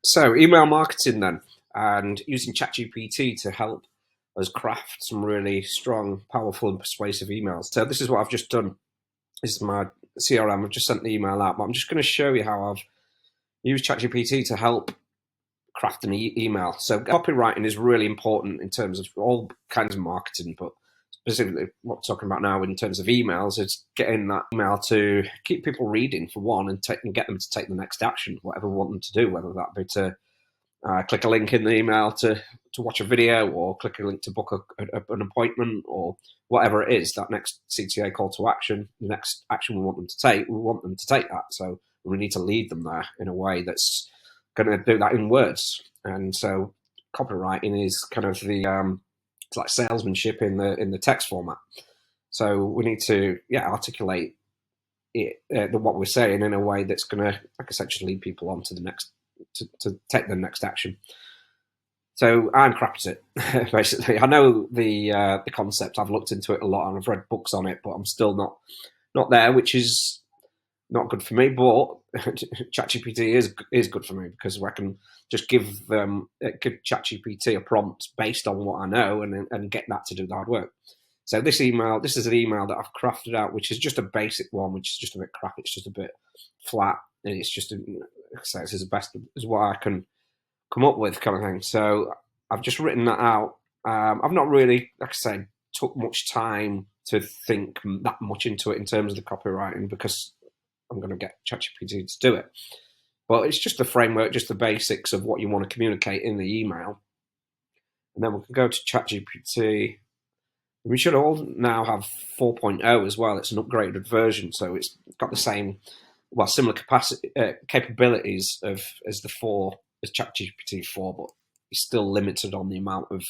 So email marketing then, and using ChatGPT to help us craft some really strong, powerful, and persuasive emails. So this is what I've just done. This is my CRM. I've just sent the email out, but I'm just going to show you how I've used ChatGPT to help craft an email. So copywriting is really important in terms of all kinds of marketing, but specifically what we're talking about now in terms of emails is getting that email to keep people reading for one, and get them to take the next action, whatever we want them to do, whether that be to click a link in the email to watch a video, or click a link to book an appointment, or whatever it is, that next CTA call to action, the next action we want them to take, that. So we need to lead them there in a way that's going to do that in words. And so copywriting is kind of it's like salesmanship in the text format. So we need to articulate what we're saying in a way that's going to, like I said, just lead people on to the next to take the next action. So I'm crap at it, basically. I know the concept. I've looked into it a lot and I've read books on it, but I'm still not there, which is not good for me. But ChatGPT is good for me, because I can just give ChatGPT a prompt based on what I know, and get that to do the hard work. So this is an email that I've crafted out, which is just a basic one, which is just a bit crap. It's just a bit flat, and it's just this is the best is what I can come up with, kind of thing. So I've just written that out. I've not really, like I say, took much time to think that much into it in terms of the copywriting, because I'm going to get ChatGPT to do it. But it's just the framework, just the basics of what you want to communicate in the email. And then we can go to ChatGPT. We should all now have 4.0 as well. It's an upgraded version, so it's got the same, similar capabilities as ChatGPT 4, but it's still limited on the amount of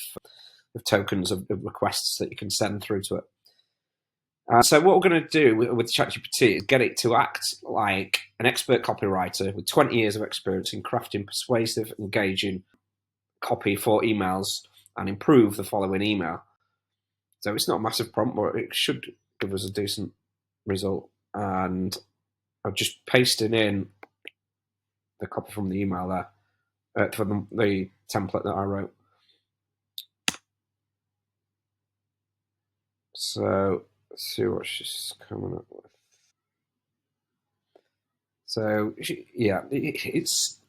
tokens of requests that you can send through to it. So what we're going to do with ChatGPT is get it to act like an expert copywriter with 20 years of experience in crafting persuasive, engaging copy for emails, and improve the following email. So it's not a massive prompt, but it should give us a decent result. And I'm just pasting in the copy from the email there for the template that I wrote. So let's see what she's coming up with. So yeah, it's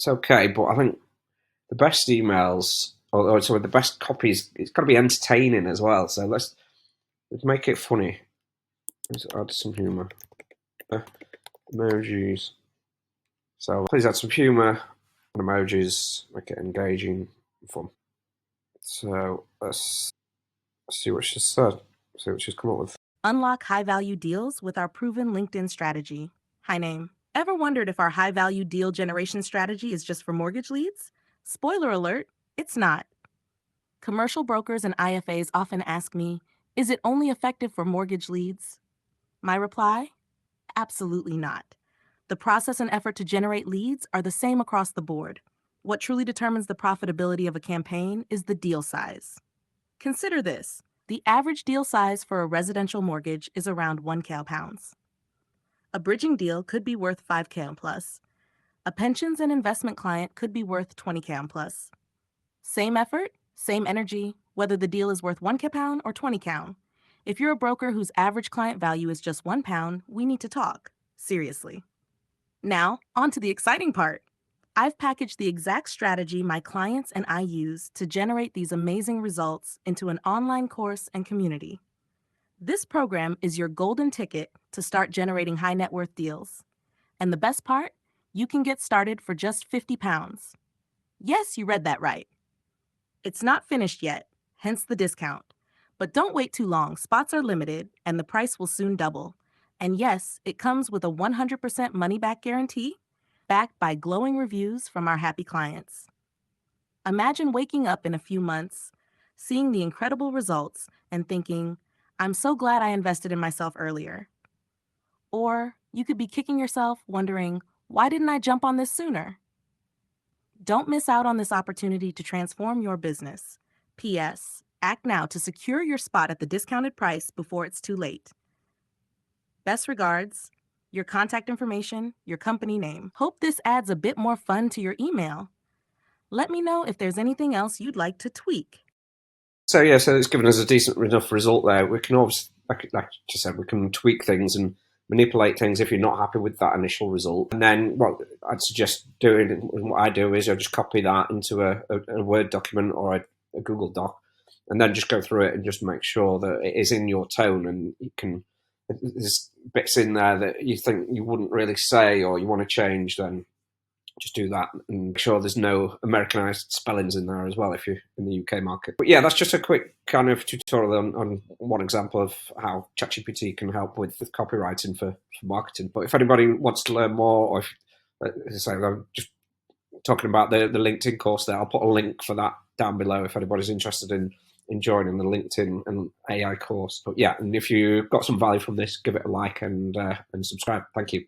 okay, but I think the best emails, the best copies, it's got to be entertaining as well. So let's make it funny. Let's add some humor. Emojis. So please add some humor and emojis, make it engaging and fun. So let's see what she said. See what she's come up with. Unlock high-value deals with our proven LinkedIn strategy. Hi, name. Ever wondered if our high-value deal generation strategy is just for mortgage leads? Spoiler alert, it's not. Commercial brokers and IFAs often ask me, is it only effective for mortgage leads? My reply? Absolutely not. The process and effort to generate leads are the same across the board. What truly determines the profitability of a campaign is the deal size. Consider this. The average deal size for a residential mortgage is around 1K pounds. A bridging deal could be worth 5K plus. A pensions and investment client could be worth 20K plus. Same effort, same energy, whether the deal is worth 1K pound or 20K. If you're a broker whose average client value is just £1, we need to talk. Seriously. Now, on to the exciting part. I've packaged the exact strategy my clients and I use to generate these amazing results into an online course and community. This program is your golden ticket to start generating high net worth deals. And the best part, you can get started for just £50. Yes, you read that right. It's not finished yet, hence the discount. But don't wait too long. Spots are limited and the price will soon double. And yes, it comes with a 100% money-back guarantee, backed by glowing reviews from our happy clients. Imagine waking up in a few months, seeing the incredible results, and thinking, I'm so glad I invested in myself earlier. Or you could be kicking yourself wondering, why didn't I jump on this sooner? Don't miss out on this opportunity to transform your business. P.S. Act now to secure your spot at the discounted price before it's too late. Best regards, your contact information, your company name. Hope this adds a bit more fun to your email. Let me know if there's anything else you'd like to tweak. So yeah, so it's given us a decent enough result there. We can obviously, like I just said, we can tweak things and manipulate things if you're not happy with that initial result. And then what I'd suggest doing, what I do is I just copy that into a Word document or a Google Doc, and then just go through it and just make sure that it is in your tone, and you can, there's bits in there that you think you wouldn't really say or you want to change, then just do that and make sure there's no Americanized spellings in there as well if you're in the UK market. But yeah, that's just a quick kind of tutorial on one example of how ChatGPT can help with copywriting for marketing. But if anybody wants to learn more, or if, as I say, I'm just talking about the LinkedIn course there, I'll put a link for that down below if anybody's interested in joining the LinkedIn and AI course. But yeah, and if you got some value from this, give it a like and subscribe. Thank you.